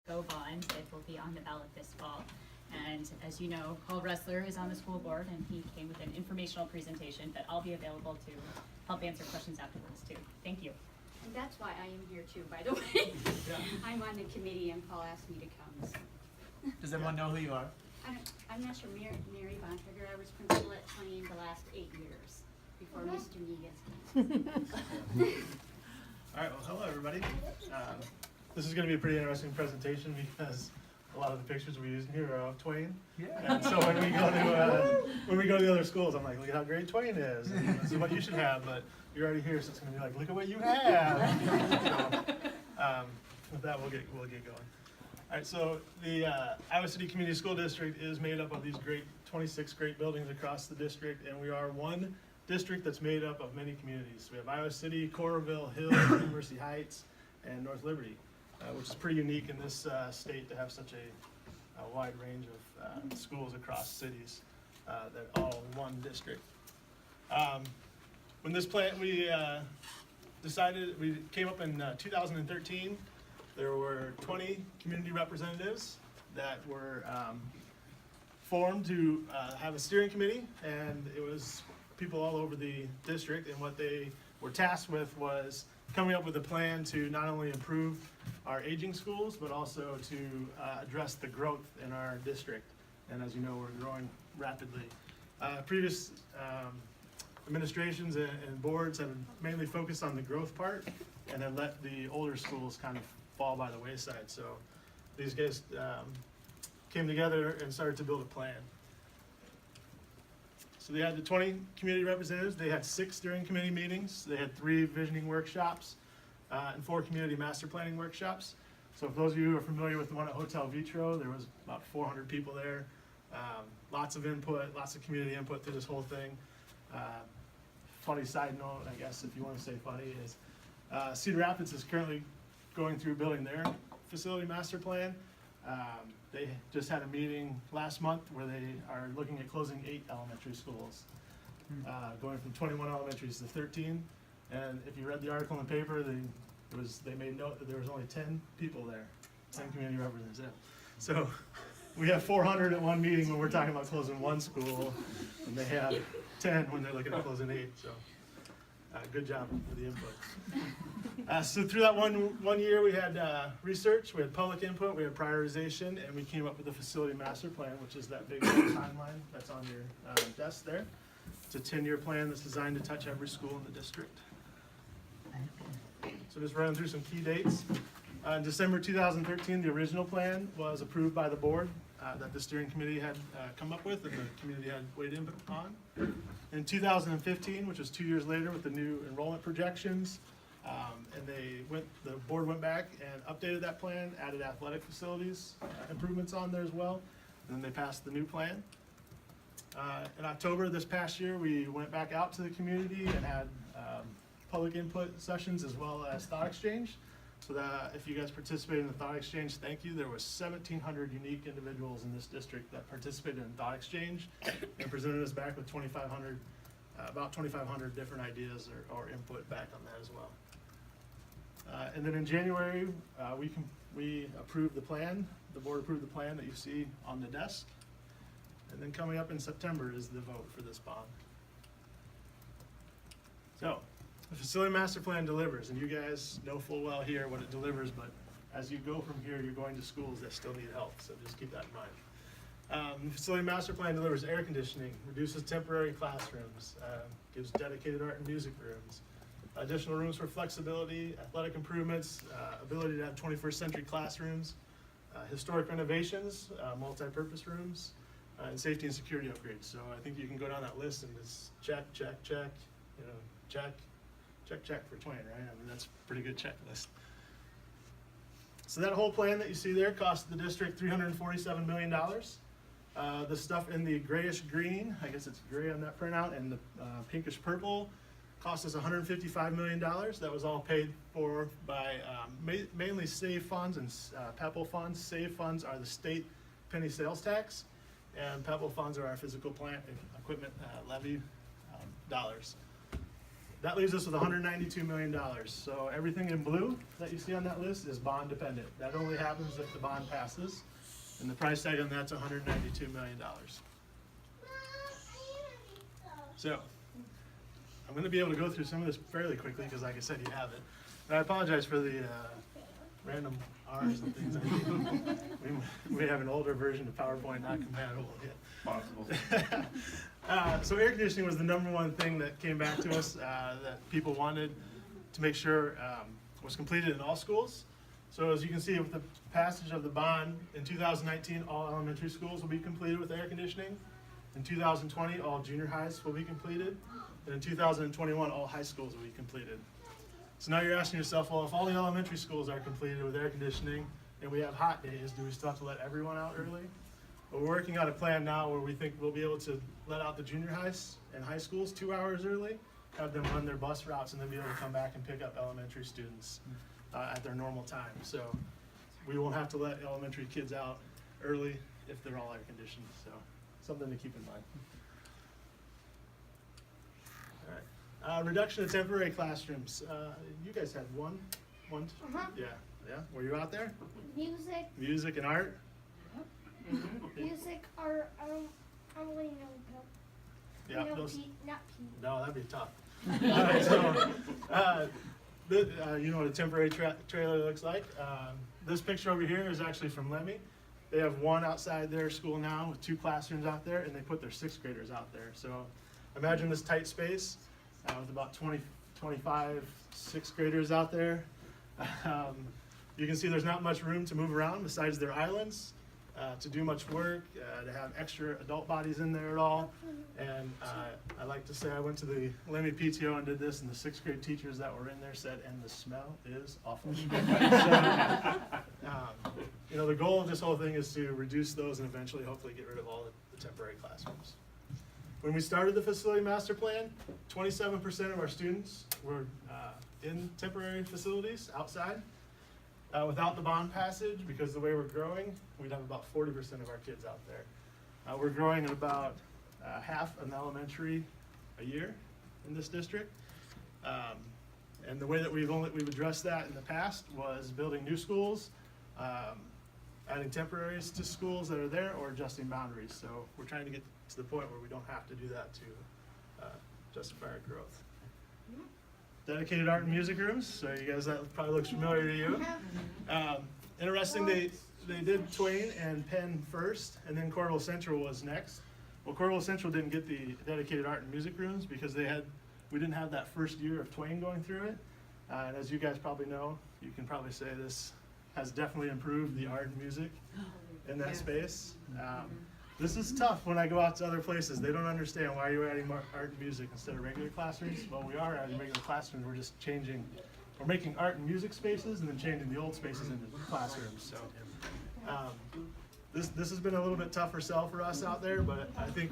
Go bond. It will be on the ballot this fall. And as you know, Paul Ressler is on the school board, and he came with an informational presentation that I'll be available to help answer questions afterwards too. Thank you. And that's why I am here too, by the way. I'm on the committee and Paul asked me to come, so. Does everyone know who you are? I'm not sure, Mary Bontrager, I was principal at Twain the last 8 years, before Mr. Negus came. All right, well, hello, everybody. This is going to be a pretty interesting presentation because a lot of the pictures we're using here are of Twain. Yeah. And so when we go to the other schools, I'm like, look at how great Twain is. And this is what you should have, but you're already here, so it's going to be like, look at what you have. So, with that, we'll get going. All right, so the Iowa City Community School District is made up of these 26 great buildings across the district, and we are one district that's made up of many communities. We have Iowa City, Coralville, Hill, University Heights, and North Liberty, which is pretty unique in this state to have such a wide range of schools across cities that are all in one district. When this plan, we came up in 2013. There were 20 community representatives that were formed to have a steering committee, and it was people all over the district, and what they were tasked with was coming up with a plan to not only improve our aging schools, but also to address the growth in our district. And as you know, we're growing rapidly. Previous administrations and boards have mainly focused on the growth part and then let the older schools kind of fall by the wayside. So these guys came together and started to build a plan. So they had the 20 community representatives. They had 6 steering committee meetings. They had 3 visioning workshops and 4 community master planning workshops. So for those of you who are familiar with the one at Hotel Vitro, there was about 400 people there. Lots of input, lots of community input through this whole thing. Funny side note, I guess, if you want to say funny, is Cedar Rapids is currently going through building their facility master plan. They just had a meeting last month where they are looking at closing 8 elementary schools, going from 21 elementaries to 13. And if you read the article in the paper, they made note that there was only 10 people there, 10 community representatives. So we have 400 at one meeting when we're talking about closing 1 school, and they have 10 when they're looking at closing 8. So good job for the input. So through that one year, we had research, we had public input, we had prioritization, and we came up with the facility master plan, which is that big timeline that's on your desk there. It's a 10-year plan that's designed to touch every school in the district. So just running through some key dates. In December 2013, the original plan was approved by the board that the steering committee had come up with and the community had weighed in on. In 2015, which was 2 years later with the new enrollment projections, and the board went back and updated that plan, added athletic facilities improvements on there as well, and then they passed the new plan. In October this past year, we went back out to the community and had public input sessions as well as thought exchange. So that if you guys participated in the thought exchange, thank you. There was 1,700 unique individuals in this district that participated in thought exchange and presented us back with about 2,500 different ideas or input back on that as well. And then in January, we approved the plan. The board approved the plan that you see on the desk. And then coming up in September is the vote for this bond. So the facility master plan delivers, and you guys know full well here what it delivers, but as you go from here, you're going to schools that still need help, so just keep that in mind. The facility master plan delivers air conditioning, reduces temporary classrooms, gives dedicated art and music rooms, additional rooms for flexibility, athletic improvements, ability to have 21st century classrooms, historic renovations, multi-purpose rooms, and safety and security upgrades. So I think you can go down that list and just check, check for Twain, right? I mean, that's a pretty good checklist. So that whole plan that you see there cost the district $347 million. The stuff in the grayish green, I guess it's gray on that printout, and the pinkish purple cost us $155 million. That was all paid for by mainly SAVE funds and PEPL funds. SAVE funds are the state penny sales tax, and PEPL funds are our physical plant equipment levy dollars. that leaves us with $192 million. So everything in blue that you see on that list is bond dependent. That only happens if the bond passes, and the price tag on that's $192 million. So I'm going to be able to go through some of this fairly quickly because, like I said, you have it. And I apologize for the random R's and things. We have an older version of PowerPoint not compatible yet. Possible. So air conditioning was the number one thing that came back to us that people wanted to make sure was completed in all schools. So as you can see with the passage of the bond, in 2019, all elementary schools will be completed with air conditioning. In 2020, all junior highs will be completed. And in 2021, all high schools will be completed. So now you're asking yourself, well, if all the elementary schools are completed with air conditioning and we have hot days, do we still have to let everyone out early? Well, we're working on a plan now where we think we'll be able to let out the junior highs and high schools 2 hours early, have them run their bus routes, and then be able to come back and pick up elementary students at their normal time. So we won't have to let elementary kids out early if they're all air conditioned. So something to keep in mind. All right. Reduction of temporary classrooms. You guys had one? Yeah. Were you out there? Music, Music and art? music, art, I don't really know. Yeah. No, Those, not P. no, that'd be tough. All right, so, you know what a temporary trailer looks like. This picture over here is actually from Lemmy. They have one outside their school now with 2 classrooms out there, and they put their 6th graders out there. So imagine this tight space with about 20, 25 6th graders out there. You can see there's not much room to move around besides their islands, to do much work, to have extra adult bodies in there at all. And I like to say I went to the Lemmy PTO and did this, and the 6th grade teachers that were in there said, and the smell is awful. So, you know, the goal of this whole thing is to reduce those and eventually hopefully get rid of all the temporary classrooms. When we started the facility master plan, 27% of our students were in temporary facilities outside. Without the bond passage, because the way we're growing, we'd have about 40% of our kids out there. We're growing at about half an elementary a year in this district. And the way that we've addressed that in the past was building new schools, adding temporaries to schools that are there, or adjusting boundaries. So we're trying to get to the point where we don't have to do that to justify our growth. Dedicated art and music rooms, so you guys, that probably looks familiar to you. Interesting, they did Twain and Penn first, and then Coralville Central was next. Well, Coralville Central didn't get the dedicated art and music rooms because we didn't have that first year of Twain going through it. And as you guys probably know, you can probably say this has definitely improved the art and music in that space. This is tough when I go out to other places. They don't understand why you're adding more art and music instead of regular classrooms. Well, we are adding regular classrooms. We're just we're making art and music spaces and then changing the old spaces into classrooms. So this has been a little bit tougher sell for us out there, but I think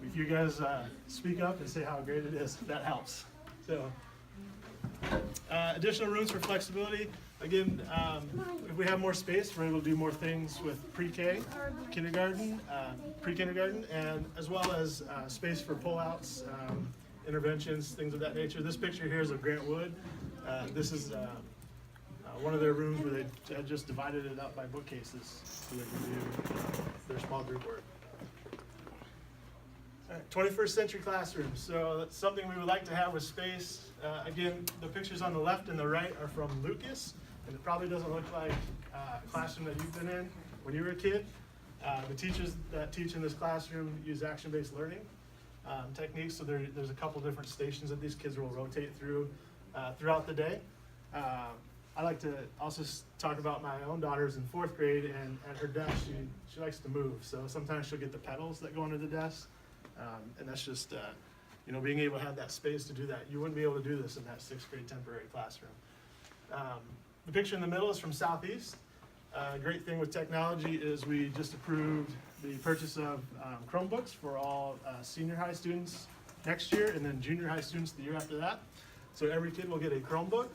if you guys speak up and say how great it is, that helps. So additional rooms for flexibility. Again, if we have more space, we're able to do more things with pre-K, kindergarten, pre-kindergarten, and as well as space for pull-outs, interventions, things of that nature. This picture here is of Grant Wood. This is one of their rooms where they had just divided it up by bookcases so they can do their small group work. 21st century classrooms. So that's something we would like to have with space. Again, the pictures on the left and the right are from Lucas. And it probably doesn't look like a classroom that you've been in when you were a kid. The teachers that teach in this classroom use action-based learning techniques. So there's a couple different stations that these kids will rotate through throughout the day. I like to also talk about my own daughter's in 4th grade, and at her desk, she likes to move. So sometimes she'll get the pedals that go under the desk. And that's just, you know, being able to have that space to do that. You wouldn't be able to do this in that 6th grade temporary classroom. The picture in the middle is from Southeast. Great thing with technology is we just approved the purchase of Chromebooks for all senior high students next year, and then junior high students the year after that. So every kid will get a Chromebook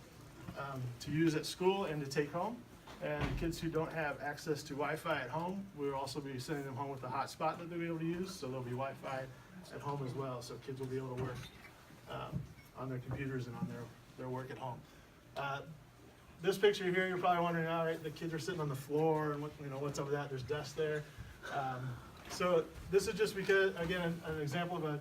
to use at school and to take home. And kids who don't have access to Wi-Fi at home, we'll also be sending them home with a hotspot that they'll be able to use. So there'll be Wi-Fi at home as well, so kids will be able to work on their computers and on their work at home. This picture here, you're probably wondering, all right, the kids are sitting on the floor, and what's up with that? There's desks there. So this is just because, again, an example of a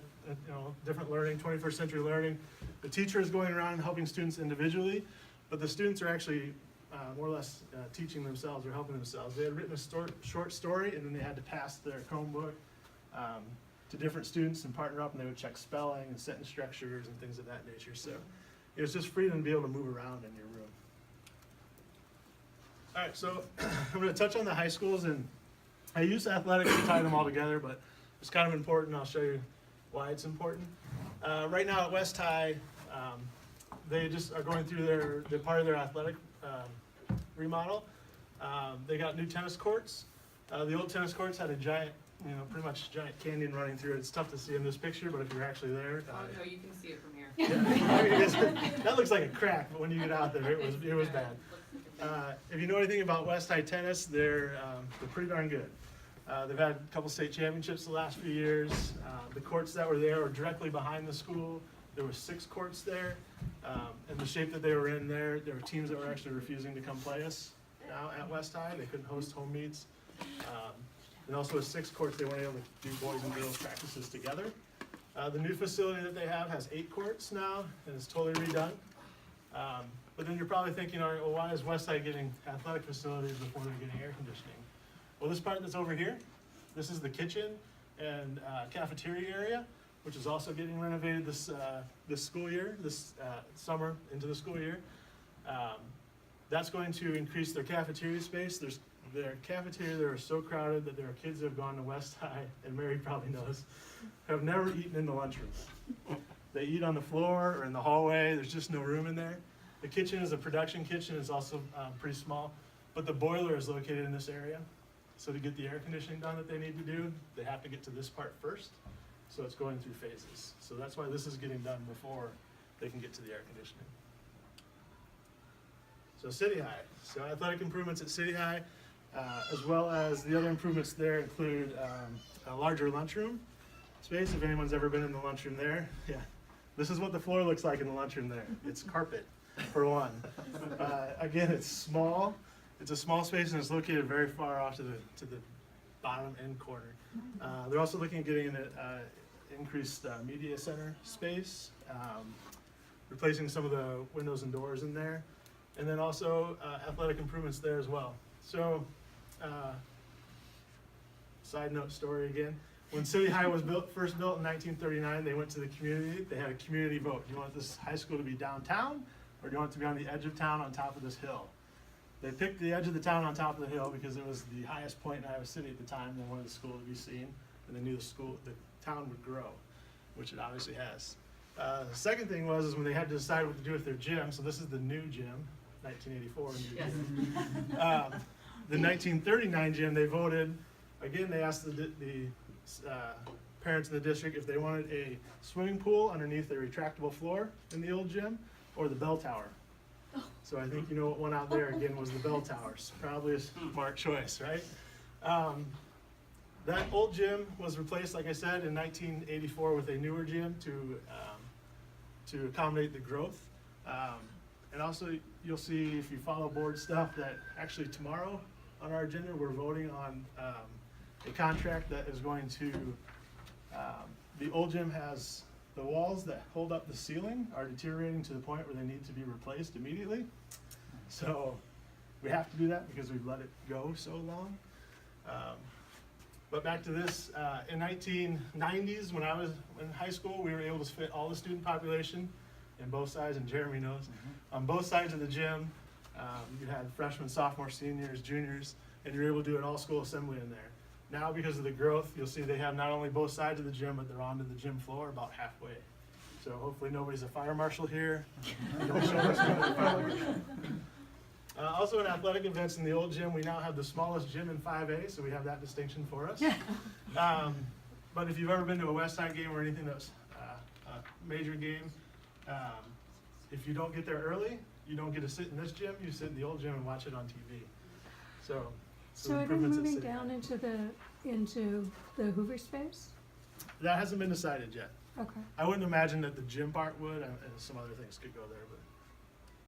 different learning, 21st century learning. The teacher is going around and helping students individually, but the students are actually more or less teaching themselves or helping themselves. They had written a short story, and then they had to pass their Chromebook to different students and partner up, and they would check spelling and sentence structures and things of that nature. So it was just freedom to be able to move around in your room. All right, so I'm going to touch on the high schools, and I use athletics to tie them all together, but it's kind of important. I'll show you why it's important. Right now at West High, they just are going through their part of their athletic remodel. They got new tennis courts. The old tennis courts had a giant, pretty much giant canyon running through it. It's tough to see in this picture, but if you're actually there, Oh, no, you can see it from here. that looks like a crack, but when you get out there, it was bad. If you know anything about West High tennis, they're pretty darn good. They've had a couple state championships the last few years. The courts that were there were directly behind the school. There were 6 courts there, and the shape that they were in there were teams that were actually refusing to come play us now at West High. They couldn't host home meets. And also with 6 courts, they weren't able to do boys and girls practices together. The new facility that they have has 8 courts now, and it's totally redone. But then you're probably thinking, all right, well, why is West Side getting athletic facilities before they're getting air conditioning? Well, this part that's over here, this is the kitchen and cafeteria area, which is also getting renovated this school year, this summer into the school year. That's going to increase their cafeteria space. Their cafeteria, they are so crowded that there are kids that have gone to West High, and Mary probably knows, have never eaten in the lunchroom. They eat on the floor or in the hallway. There's just no room in there. The kitchen is a production kitchen. It's also pretty small, but the boiler is located in this area. So to get the air conditioning done that they need to do, they have to get to this part first. So it's going through phases. So that's why this is getting done before they can get to the air conditioning. So City High. So athletic improvements at City High, as well as the other improvements there include a larger lunchroom space. If anyone's ever been in the lunchroom there, yeah. This is what the floor looks like in the lunchroom there. It's carpet, for one. Again, it's small. It's a small space, and it's located very far off to the bottom end corner. They're also looking at getting an increased media center space, replacing some of the windows and doors in there, and then also athletic improvements there as well. So, side note story again. When City High was first built in 1939, they went to the community. They had a community vote. Do you want this high school to be downtown, or do you want it to be on the edge of town on top of this hill? They picked the edge of the town on top of the hill because it was the highest point in Iowa City at the time. They wanted the school to be seen, and they knew the town would grow, which it obviously has. The second thing was when they had to decide what to do with their gym. So this is the new gym, 1984 new Yes. gym. The 1939 gym, they voted. Again, they asked the parents in the district if they wanted a swimming pool underneath a retractable floor in the old gym or the bell tower. So I think what went out there again was the bell towers. Probably a smart choice, right? That old gym was replaced, like I said, in 1984 with a newer gym to accommodate the growth. And also, you'll see if you follow board stuff that actually tomorrow on our agenda we're voting on a contract that is going to. The old gym has. The walls that hold up the ceiling are deteriorating to the point where they need to be replaced immediately. So we have to do that because we've let it go so long. But back to this, in 1990s, when I was in high school, we were able to fit all the student population in both sides, and Jeremy knows, on both sides of the gym. You had freshmen, sophomores, seniors, juniors, and you were able to do an all-school assembly in there. Now, because of the growth, you'll see they have not only both sides of the gym, but they're onto the gym floor about halfway. So hopefully nobody's a fire marshal here. Don't show us going to the fire marshal. Also in athletic events in the old gym, we now have the smallest gym in 5A, so we have that distinction for us. But if you've ever been to a West Side game or anything that's a major game, if you don't get there early, you don't get to sit in this gym, you sit in the old gym and watch it on TV. So are they moving down into the Hoover space? That hasn't been decided yet. Okay. I wouldn't imagine that the gym part would, and some other things could go there, but